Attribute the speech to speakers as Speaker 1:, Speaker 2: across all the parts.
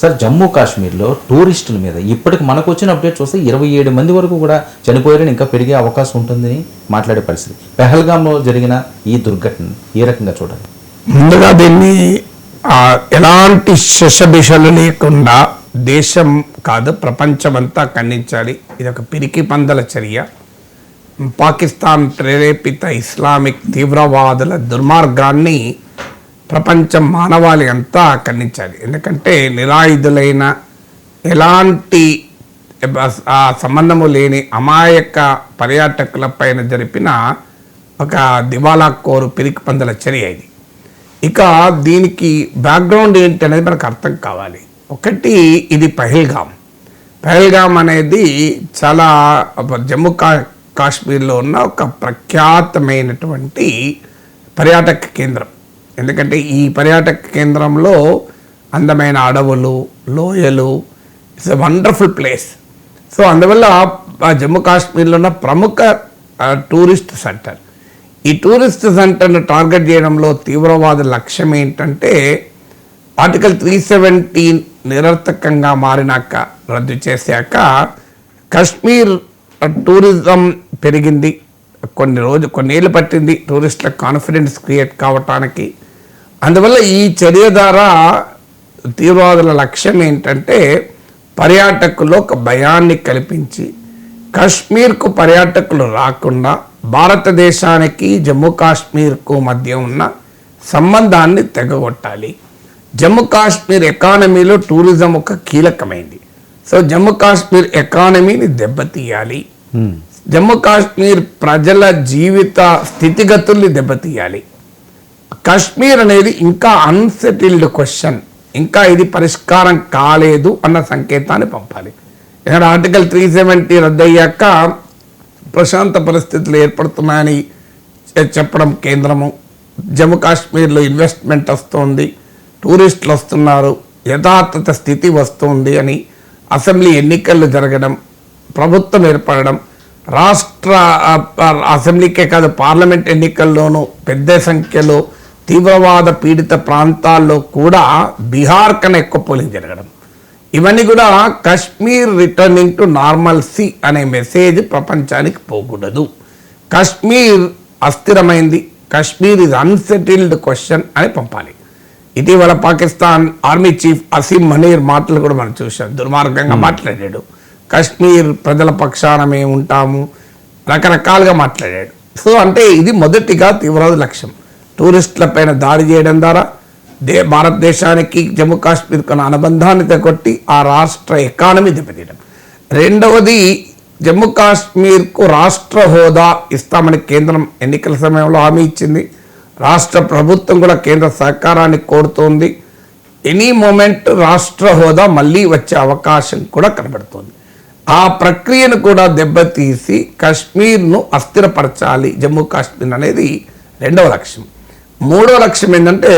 Speaker 1: Sir Jammu కాశ్మీర్లో టూరిస్టుల మీద ఇప్పటికి మనకు వచ్చిన అప్డేట్ చూస్తే 27 మంది వరకు కూడా చనిపోయారని, ఇంకా పెరిగే అవకాశం ఉంటుందని మాట్లాడే పరిస్థితి. పెహల్గాంలో జరిగిన ఈ దుర్ఘటన ఏ రకంగా చూడాలి?
Speaker 2: ముందుగా దీన్ని ఎలాంటి శశబిషలు లేకుండా దేశం కాదు ప్రపంచమంతా ఖండించాలి. ఇది ఒక పిరికి పందల చర్య. పాకిస్తాన్ ప్రేరేపిత ఇస్లామిక్ తీవ్రవాదుల దుర్మార్గాన్ని ప్రపంచం మానవాళి అంతా ఖండించాలి. ఎందుకంటే నిరాయుధులైన ఎలాంటి సంబంధము లేని అమాయక పర్యాటకుల పైన జరిపిన ఒక దివాలా కోరు పిరికి పందల చర్య ఇది. ఇక దీనికి బ్యాక్గ్రౌండ్ ఏంటి అనేది మనకు అర్థం కావాలి. ఒకటి, ఇది పహల్గాం అనేది చాలా జమ్మూ కాశ్మీర్లో ఉన్న ఒక ప్రఖ్యాతమైనటువంటి పర్యాటక కేంద్రం. ఎందుకంటే ఈ పర్యాటక కేంద్రంలో అందమైన అడవులు, లోయలు, it's a wonderful place. So అందువల్ల జమ్మూ కాశ్మీర్లో ఉన్న ప్రముఖ టూరిస్ట్ సెంటర్. ఈ టూరిస్ట్ సెంటర్ను టార్గెట్ చేయడంలో తీవ్రవాద లక్ష్యం ఏంటంటే ఆర్టికల్ 370 నిరర్థకంగా మారినాక, రద్దు చేశాక కాశ్మీర్ టూరిజం పెరిగింది. కొన్నేళ్ళు పట్టింది టూరిస్టులకు కాన్ఫిడెన్స్ క్రియేట్ కావటానికి. అందువల్ల ఈ చర్య ద్వారా తీవ్రవాదుల లక్ష్యం ఏంటంటే పర్యాటకుల్లో ఒక భయాన్ని కల్పించి కాశ్మీర్కు పర్యాటకులు రాకుండా భారతదేశానికి జమ్మూ కాశ్మీర్కు మధ్య ఉన్న సంబంధాన్ని తెగగొట్టాలి. జమ్మూ కాశ్మీర్ ఎకానమీలో టూరిజం ఒక కీలకమైంది. సో జమ్మూ కాశ్మీర్ ఎకానమీని దెబ్బతీయాలి. జమ్మూ కాశ్మీర్ ప్రజల జీవిత స్థితిగతుల్ని దెబ్బతీయాలి. కాశ్మీర్ అనేది ఇంకా అన్సెటిల్డ్ క్వశ్చన్, ఇంకా ఇది పరిష్కారం కాలేదు అన్న సంకేతాన్ని పంపాలి. ఇక్కడ ఆర్టికల్ 370 రద్దయ్యాక ప్రశాంత పరిస్థితులు ఏర్పడుతున్నాయని చెప్పడం కేంద్రము, జమ్మూ కాశ్మీర్లో ఇన్వెస్ట్మెంట్ వస్తుంది, టూరిస్టులు వస్తున్నారు, యథార్థత స్థితి వస్తుంది అని అసెంబ్లీ ఎన్నికలు జరగడం, ప్రభుత్వం ఏర్పడడం, రాష్ట్ర అసెంబ్లీకే కాదు పార్లమెంట్ ఎన్నికల్లోనూ పెద్ద సంఖ్యలో తీవ్రవాద పీడిత ప్రాంతాల్లో కూడా బీహార్ కన్నా ఎక్కువ పోలింగ్ జరగడం, ఇవన్నీ కూడా కాశ్మీర్ రిటర్నింగ్ టు నార్మల్సీ అనే మెసేజ్ ప్రపంచానికి పోకూడదు. కాశ్మీర్ అస్థిరమైంది, కాశ్మీర్ ఇస్ అన్సెటిల్డ్ క్వశ్చన్ అని పంపాలి. ఇటీవల పాకిస్తాన్ ఆర్మీ చీఫ్ అసీం మనీర్ మాటలు కూడా మనం చూసాం. దుర్మార్గంగా మాట్లాడాడు. కాశ్మీర్ ప్రజల పక్షాన మేము ఉంటాము, రకరకాలుగా మాట్లాడాడు. సో అంటే ఇది మొదటిగా తీవ్రవాద లక్ష్యం. టూరిస్టుల పైన దాడి చేయడం ద్వారా భారతదేశానికి జమ్మూ కాశ్మీర్కు అనుబంధాన్ని తగ్గొట్టి ఆ రాష్ట్ర ఎకానమీ దెబ్బతీయడం. రెండవది, జమ్మూ కాశ్మీర్కు రాష్ట్ర హోదా ఇస్తామని కేంద్రం ఎన్నికల సమయంలో హామీ ఇచ్చింది. రాష్ట్ర ప్రభుత్వం కూడా కేంద్ర సహకారాన్ని కోరుతోంది. ఎనీ మూమెంట్ రాష్ట్ర హోదా మళ్ళీ వచ్చే అవకాశం కూడా కనబడుతోంది. ఆ ప్రక్రియను కూడా దెబ్బతీసి కాశ్మీర్ను అస్థిరపరచాలి జమ్మూ కాశ్మీర్ అనేది రెండవ లక్ష్యం. మూడవ లక్ష్యం ఏంటంటే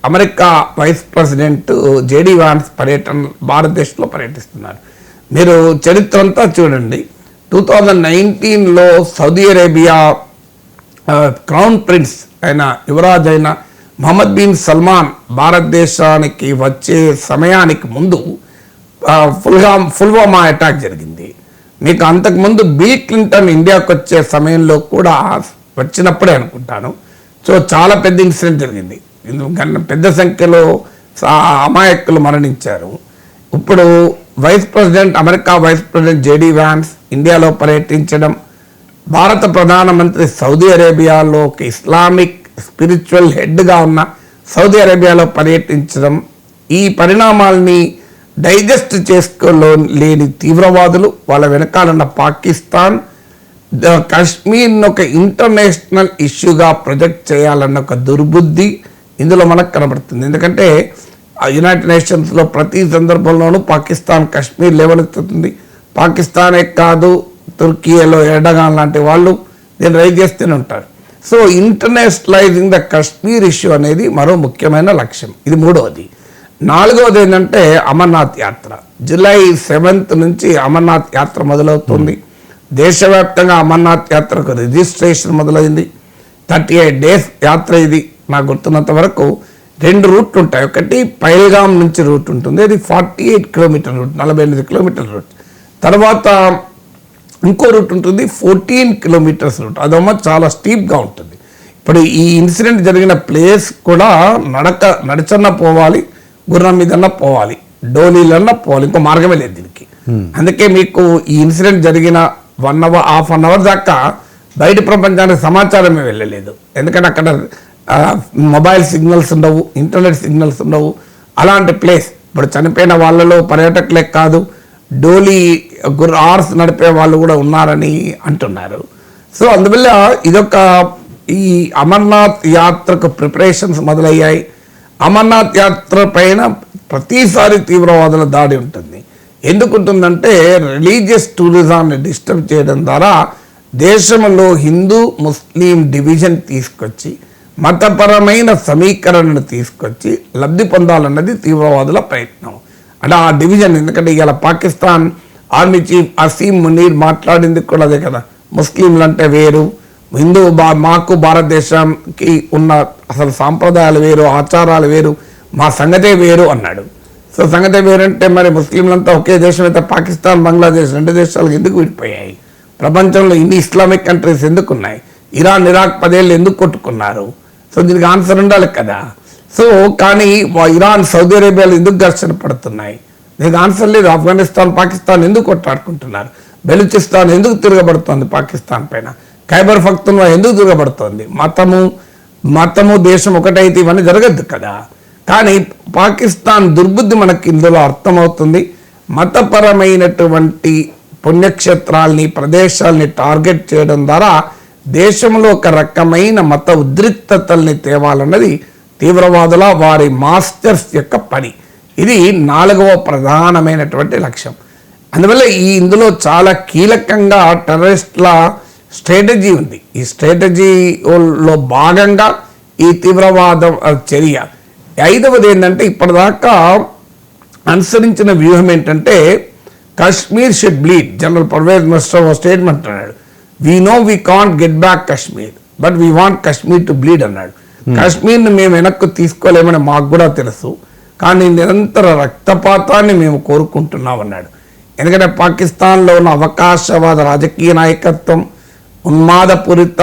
Speaker 2: America vice president JD Vance పర్యటన భారతదేశంలో పర్యటిస్తున్నారు. మీరు చరిత్ర అంతా చూడండి. 2019లో సౌదీ అరేబియా క్రౌన్ ప్రిన్స్ అయిన యువరాజ్ అయిన మొహమ్మద్ బిన్ సల్మాన్ భారతదేశానికి వచ్చే సమయానికి ముందు పుల్వామా అటాక్ జరిగింది. మీకు అంతకుముందు బిల్ క్లింటన్ ఇండియాకు వచ్చే సమయంలో కూడా వచ్చినప్పుడే అనుకుంటాను. సో చాలా పెద్ద ఇన్సిడెంట్ జరిగింది. ఎందుకంటే పెద్ద సంఖ్యలో అమాయకులు మరణించారు. ఇప్పుడు America vice president JD Vance ఇండియాలో పర్యటించడం, భారత ప్రధానమంత్రి సౌదీ అరేబియాలో ఒక ఇస్లామిక్ స్పిరిచువల్ హెడ్గా ఉన్న సౌదీ అరేబియాలో పర్యటించడం, ఈ పరిణామాల్ని డైజెస్ట్ చేసుకోలేని తీవ్రవాదులు, వాళ్ళ వెనకాలన్న పాకిస్తాన్ కాశ్మీర్ను ఒక ఇంటర్నేషనల్ ఇష్యూగా ప్రొజెక్ట్ చేయాలన్న ఒక దుర్బుద్ధి ఇందులో మనకు కనబడుతుంది. ఎందుకంటే యునైటెడ్ నేషన్స్లో ప్రతి సందర్భంలోనూ పాకిస్తాన్ కాశ్మీర్ లేవనెత్తుతుంది. పాకిస్తానే కాదు, తుర్కీలో ఎర్డగాన్ లాంటి వాళ్ళు దీన్ని రైజ్ చేస్తూనే ఉంటారు. సో ఇంటర్నేషనలైజింగ్ ద కాశ్మీర్ ఇష్యూ అనేది మరో ముఖ్యమైన లక్ష్యం. ఇది మూడవది. నాలుగవది ఏంటంటే అమర్నాథ్ యాత్ర. జూలై 7 నుంచి అమర్నాథ్ యాత్ర మొదలవుతుంది. దేశవ్యాప్తంగా అమర్నాథ్ యాత్రకు రిజిస్ట్రేషన్ మొదలైంది. 38 days యాత్ర ఇది. నాకు గుర్తున్నంత వరకు 2 రూట్లు ఉంటాయి. ఒకటి పైల్గాం నుంచి రూట్ ఉంటుంది, అది 48 కిలోమీటర్ రూట్, 48 కిలోమీటర్ రూట్. తర్వాత ఇంకో రూట్ ఉంటుంది 14 కిలోమీటర్స్ రూట్, అదేమో చాలా స్టీప్గా ఉంటుంది. ఇప్పుడు ఈ ఇన్సిడెంట్ జరిగిన ప్లేస్ కూడా నడచన్నా పోవాలి, గుర్రం మీదన్నా పోవాలి, డోలీలన్నా పోవాలి, ఇంకో మార్గమే లేదు దీనికి. అందుకే మీకు ఈ ఇన్సిడెంట్ జరిగిన 1 అవర్ హాఫ్ అన్ అవర్ దాకా బయట ప్రపంచానికి సమాచారమే వెళ్ళలేదు. ఎందుకంటే అక్కడ మొబైల్ సిగ్నల్స్ ఉండవు, ఇంటర్నెట్ సిగ్నల్స్ ఉండవు. అలాంటి ప్లేస్. ఇప్పుడు చనిపోయిన వాళ్ళలో పర్యాటకులే కాదు, డోలీ హార్స్ నడిపే వాళ్ళు కూడా ఉన్నారని అంటున్నారు. సో అందువల్ల ఇదొక ఈ అమర్నాథ్ యాత్రకు ప్రిపరేషన్స్ మొదలయ్యాయి. అమర్నాథ్ యాత్ర పైన ప్రతిసారి తీవ్రవాదుల దాడి ఉంటుంది. ఎందుకుంటుందంటే రిలీజియస్ టూరిజాన్ని డిస్టర్బ్ చేయడం ద్వారా దేశంలో హిందూ ముస్లిం డివిజన్ తీసుకొచ్చి మతపరమైన సమీకరణను తీసుకొచ్చి లబ్ధి పొందాలన్నది తీవ్రవాదుల ప్రయత్నం. అంటే ఆ డివిజన్, ఎందుకంటే ఇవాళ పాకిస్తాన్ ఆర్మీ చీఫ్ అసీం మునీర్ మాట్లాడింది కూడా అదే కదా, ముస్లింలు అంటే వేరు, మాకు భారతదేశానికి ఉన్న అసలు సాంప్రదాయాలు వేరు, ఆచారాలు వేరు, మా సంగతే వేరు అన్నాడు. సో సంగతే వేరంటే మరి ముస్లింలంతా ఒకే దేశం అయితే పాకిస్తాన్ బంగ్లాదేశ్ 2 దేశాలు ఎందుకు విడిపోయాయి? ప్రపంచంలో ఇన్ని ఇస్లామిక్ కంట్రీస్ ఎందుకు ఉన్నాయి? ఇరాన్ ఇరాక్ 10 ఏళ్ళు ఎందుకు కొట్టుకున్నారు? సో దీనికి ఆన్సర్ ఉండాలి కదా. సో కానీ ఇరాన్ సౌదీ అరేబియాలో ఎందుకు ఘర్షణ పడుతున్నాయి? దీనికి ఆన్సర్ లేదు. ఆఫ్ఘనిస్తాన్ పాకిస్తాన్ ఎందుకు కొట్లాడుకుంటున్నారు? బెలూచిస్తాన్ ఎందుకు తిరగబడుతోంది పాకిస్తాన్ పైన? ఖైబర్ పఖ్తూన్ఖ్వా ఎందుకు తిరగబడుతోంది? మతము దేశం ఒకటైతే ఇవన్నీ జరగద్దు కదా. కానీ పాకిస్తాన్ దుర్బుద్ధి మనకి ఇందులో అర్థమవుతుంది. మతపరమైనటువంటి పుణ్యక్షేత్రాల్ని ప్రదేశాల్ని టార్గెట్ చేయడం ద్వారా దేశంలో ఒక రకమైన మత ఉద్రిక్తతల్ని తేవాలన్నది తీవ్రవాదుల వారి మాస్టర్స్ యొక్క పని. ఇది 4వ ప్రధానమైనటువంటి లక్ష్యం. అందువల్ల ఇందులో చాలా కీలకంగా టెర్రరిస్టుల స్ట్రాటజీ ఉంది. ఈ స్ట్రాటజీలో భాగంగా ఈ తీవ్రవాద చర్య. 5వది ఏంటంటే ఇప్పటిదాకా అనుసరించిన వ్యూహం ఏంటంటే Kashmir should bleed. General Pervez Musharraf statement అన్నాడు, we know we can't get back Kashmir but we want Kashmir to bleed అన్నాడు. కాశ్మీర్ని మేము వెనక్కు తీసుకోలేమని మాకు కూడా తెలుసు, కానీ నిరంతర రక్తపాతాన్ని మేము కోరుకుంటున్నాం అన్నాడు. ఎందుకంటే పాకిస్తాన్లో ఉన్న అవకాశవాద రాజకీయ నాయకత్వం, ఉన్మాదపూరిత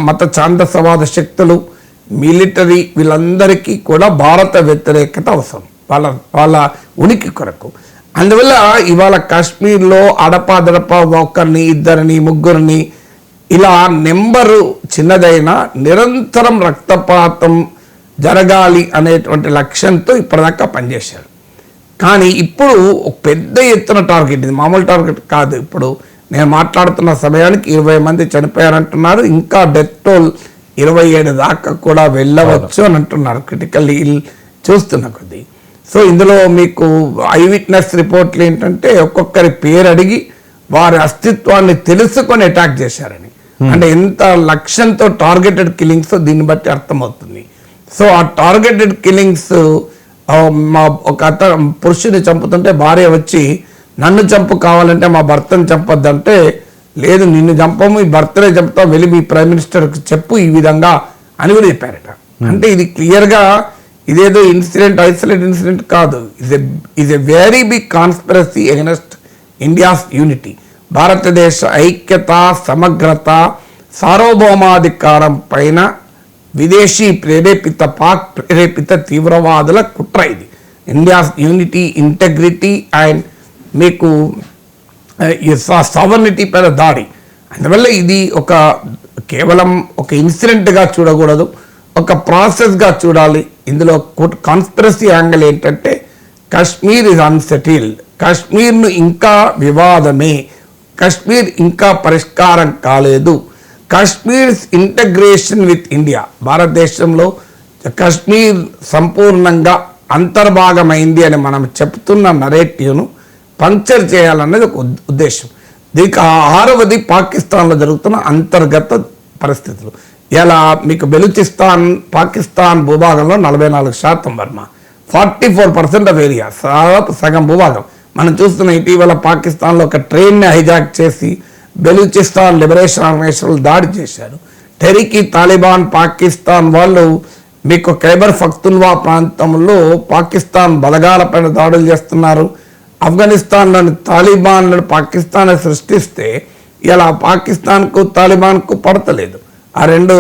Speaker 2: మత ఛాందసవాద శక్తులు, మిలిటరీ, వీళ్ళందరికీ కూడా భారత వ్యతిరేకత అవసరం వాళ్ళ ఉనికి కొరకు. అందువల్ల ఇవాళ కాశ్మీర్లో అడపాదడప 1, 2, 3 ఇలా నెంబరు చిన్నదైనా నిరంతరం రక్తపాతం జరగాలి అనేటువంటి లక్ష్యంతో ఇప్పటిదాకా పనిచేశారు. కానీ ఇప్పుడు ఒక పెద్ద ఎత్తున టార్గెట్, ఇది మామూలు టార్గెట్ కాదు. ఇప్పుడు నేను మాట్లాడుతున్న సమయానికి 20 మంది చనిపోయారంటున్నారు. ఇంకా డెత్ టోల్ 27 దాకా కూడా వెళ్ళవచ్చు అని అంటున్నారు క్రిటికల్ చూస్తున్న కొద్దీ. సో ఇందులో మీకు ఐ విట్నెస్ రిపోర్ట్లు ఏంటంటే ఒక్కొక్కరి పేరు అడిగి వారి అస్తిత్వాన్ని తెలుసుకొని అటాక్ చేశారని. అంటే ఎంత లక్ష్యంతో టార్గెటెడ్ కిల్లింగ్స్ దీన్ని బట్టి అర్థమవుతుంది. సో ఆ టార్గెటెడ్ కిల్లింగ్స్, ఒక పురుషుని చంపుతుంటే భార్య వచ్చి నన్ను చంపు, కావాలంటే మా భర్తను చంపొద్దంటే, లేదు నిన్ను చంపము, ఈ భర్తనే చంపుతాం, వెళ్ళి మీ ప్రైమ్ మినిస్టర్కి చెప్పు ఈ విధంగా అని కూడా చెప్పారట. అంటే ఇది క్లియర్గా ఇదేదో ఐసోలేట్ ఇన్సిడెంట్ కాదు. Is a very big conspiracy against India's unity. భారతదేశ ఐక్యత, సమగ్రత, సార్వభౌమాధికారం పైన విదేశీ ప్రేరేపిత, పాక్ ప్రేరేపిత తీవ్రవాదుల కుట్ర ఇది. ఇండియాస్ యూనిటీ, ఇంటెగ్రిటీ అండ్ మీకు సావర్నిటీ పైన దాడి. అందువల్ల ఇది కేవలం ఒక ఇన్సిడెంట్గా చూడకూడదు, ఒక ప్రాసెస్గా చూడాలి. ఇందులో కాన్స్పిరసీ యాంగిల్ ఏంటంటే కాశ్మీర్ ఇస్ అన్సెటిల్డ్, కాశ్మీర్ను ఇంకా వివాదమే, కాశ్మీర్ ఇంకా పరిష్కారం కాలేదు, కాశ్మీర్ ఇంటగ్రేషన్ విత్ ఇండియా, భారతదేశంలో కాశ్మీర్ సంపూర్ణంగా అంతర్భాగమైంది అని మనం చెప్తున్న నరేటివ్ను పంక్చర్ చేయాలన్నది ఒక ఉద్దేశం. దీనికి 6వది పాకిస్తాన్లో జరుగుతున్న అంతర్గత పరిస్థితులు. ఇలా మీకు బెలూచిస్తాన్ పాకిస్తాన్ భూభాగంలో 44% వర్మ, 44% ఆఫ్ ఏరియా, సగం భూభాగం. మనం చూస్తున్న ఇటీవల పాకిస్తాన్లో ఒక ట్రైన్ని హైజాక్ చేసి బెలూచిస్తాన్ లిబరేషన్ ఆర్గనైజేషన్ దాడి చేశారు. టెరికి తాలిబాన్ పాకిస్తాన్ వాళ్ళు మీకు ఖైబర్ పఖ్తూన్వా ప్రాంతంలో పాకిస్తాన్ బలగాలపైన దాడులు చేస్తున్నారు. ఆఫ్ఘనిస్తాన్లోని తాలిబాన్లను పాకిస్తాన్ సృష్టిస్తే ఇలా పాకిస్తాన్కు తాలిబాన్కు పడతలేదు. ఆ రెండు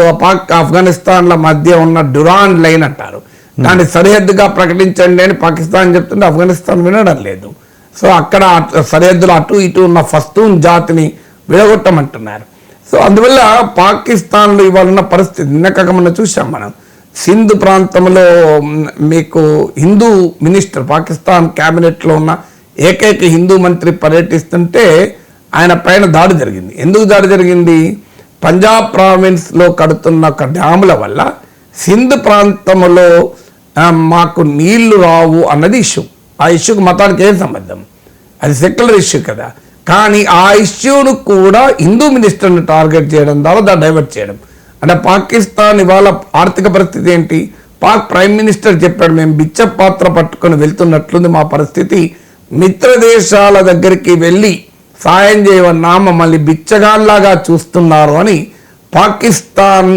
Speaker 2: ఆఫ్ఘనిస్తాన్ల మధ్య ఉన్న డురాన్ లైన్ అంటారు, దాన్ని సరిహద్దుగా ప్రకటించండి అని పాకిస్తాన్ చెప్తుంటే ఆఫ్ఘనిస్తాన్ వినడం లేదు. సో అక్కడ సరిహద్దులు అటు ఇటు ఉన్న పఖ్తూన్ జాతిని విడగొట్టమంటున్నారు. సో అందువల్ల పాకిస్తాన్లో ఇవాళ ఉన్న పరిస్థితి నిన్నక మనం చూసాం. మనం సింధ్ ప్రాంతంలో మీకు హిందూ మినిస్టర్, పాకిస్తాన్ క్యాబినెట్లో ఉన్న ఏకైక హిందూ మంత్రి పర్యటిస్తుంటే ఆయన పైన దాడి జరిగింది. ఎందుకు దాడి జరిగింది? పంజాబ్ ప్రావిన్స్లో కడుతున్న ఒక డ్యాముల వల్ల సింధ్ ప్రాంతంలో మాకు నీళ్లు రావు అన్నది ఇష్యూ. ఆ ఇష్యూకి మతానికి ఏం సంబంధం? అది సెక్యులర్ ఇష్యూ కదా. కానీ ఆ ఇష్యూను కూడా హిందూ మినిస్టర్ని టార్గెట్ చేయడం ద్వారా దాన్ని డైవర్ట్ చేయడం అంటే పాకిస్తాన్ ఇవాళ ఆర్థిక పరిస్థితి ఏంటి? పాక్ ప్రైమ్ మినిస్టర్ చెప్పాడు, మేము బిచ్చ పాత్ర పట్టుకొని వెళ్తున్నట్లుంది మా పరిస్థితి, మిత్ర దేశాల దగ్గరికి వెళ్ళి సాయం చేయమన్నా మమ్మల్ని బిచ్చగాల్లాగా చూస్తున్నారు అని పాకిస్తాన్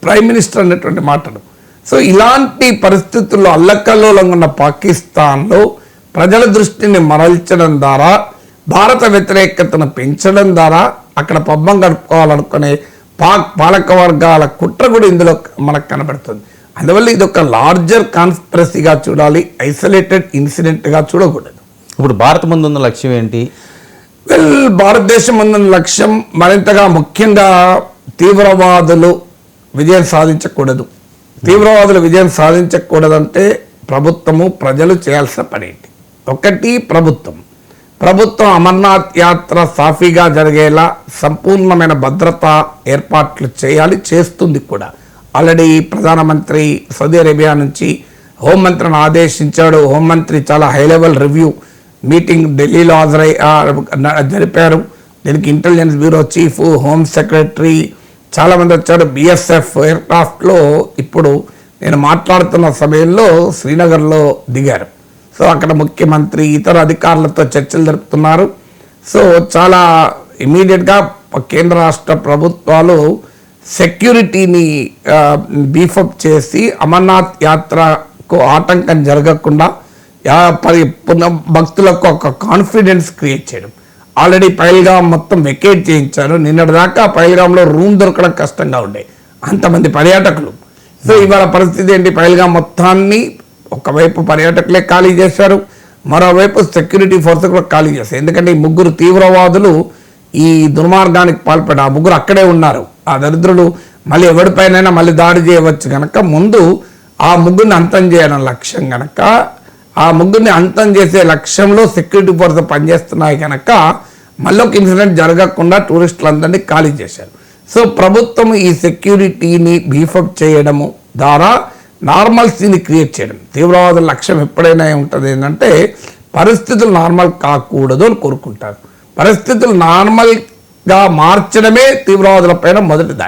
Speaker 2: ప్రైమ్ మినిస్టర్ అన్నటువంటి మాటలు. సో ఇలాంటి పరిస్థితుల్లో అల్లకల్లోలంగా ఉన్న పాకిస్తాన్లో ప్రజల దృష్టిని మరల్చడం ద్వారా, భారత వ్యతిరేకతను పెంచడం ద్వారా అక్కడ పబ్బం గడుపుకోవాలనుకునే పాక్ పాలక వర్గాల కుట్ర కూడా ఇందులో మనకు కనబడుతుంది. అందువల్ల ఇది ఒక లార్జర్ కాన్స్పిరసీగా చూడాలి, ఐసోలేటెడ్ ఇన్సిడెంట్గా చూడకూడదు.
Speaker 1: ఇప్పుడు భారత్ ముందున్న లక్ష్యం ఏంటి?
Speaker 2: భారతదేశం ముందున్న లక్ష్యం మరింతగా ముఖ్యంగా తీవ్రవాదులు విజయం సాధించకూడదు. తీవ్రవాదులు విజయం సాధించకూడదంటే ప్రభుత్వము ప్రజలు చేయాల్సిన పని ఏంటి? ఒకటి, ప్రభుత్వం అమర్నాథ్ యాత్ర సాఫీగా జరిగేలా సంపూర్ణమైన భద్రతా ఏర్పాట్లు చేయాలి, చేస్తుంది కూడా. ఆల్రెడీ ప్రధానమంత్రి సౌదీ అరేబియా నుంచి హోంమంత్రిని ఆదేశించాడు. హోంమంత్రి చాలా హై లెవెల్ రివ్యూ మీటింగ్ ఢిల్లీలో జరిపారు. దీనికి intelligence bureau chief, home secretary చాలామంది వచ్చారు. బిఎస్ఎఫ్ ఎయిర్క్రాఫ్ట్లో ఇప్పుడు నేను మాట్లాడుతున్న సమయంలో శ్రీనగర్లో దిగారు. సో అక్కడ ముఖ్యమంత్రి ఇతర అధికారులతో చర్చలు జరుపుతున్నారు. సో చాలా ఇమీడియట్గా కేంద్ర రాష్ట్ర ప్రభుత్వాలు సెక్యూరిటీని బీఫప్ చేసి అమర్నాథ్ యాత్రకు ఆటంకం జరగకుండా భక్తులకు ఒక కాన్ఫిడెన్స్ క్రియేట్ చేయడం. ఆల్రెడీ పైల్గాం మొత్తం వెకేట్ చేయించారు. నిన్నటి దాకా పైల్గాంలో రూమ్ దొరకడం కష్టంగా ఉండే అంతమంది పర్యాటకులు. సో ఇవాళ పరిస్థితి ఏంటి? పైల్గాం మొత్తాన్ని ఒకవైపు పర్యాటకులే ఖాళీ చేశారు, మరోవైపు సెక్యూరిటీ ఫోర్స్ కూడా ఖాళీ చేశారు. ఎందుకంటే ఈ ముగ్గురు తీవ్రవాదులు ఈ దుర్మార్గానికి పాల్పడి ఆ ముగ్గురు అక్కడే ఉన్నారు. ఆ దరిద్రులు మళ్ళీ ఎవరిపైనైనా మళ్ళీ దాడి చేయవచ్చు కనుక ముందు ఆ ముగ్గురిని అంతం చేయడం లక్ష్యం కనుక, ఆ ముగ్గురిని అంతం చేసే లక్ష్యంలో సెక్యూరిటీ ఫోర్స్ పనిచేస్తున్నాయి కనుక మళ్ళీ ఒక ఇన్సిడెంట్ జరగకుండా టూరిస్టులందరినీ ఖాళీ చేశారు. సో ప్రభుత్వం ఈ సెక్యూరిటీని బీఫప్ చేయడము ద్వారా నార్మల్సీని క్రియేట్ చేయడం. తీవ్రవాదుల లక్ష్యం ఎప్పుడైనా ఉంటుంది ఏంటంటే పరిస్థితులు నార్మల్ కాకూడదు అని కోరుకుంటారు. పరిస్థితులు నార్మల్గా మార్చడమే తీవ్రవాదుల పైన మొదటి దాడి.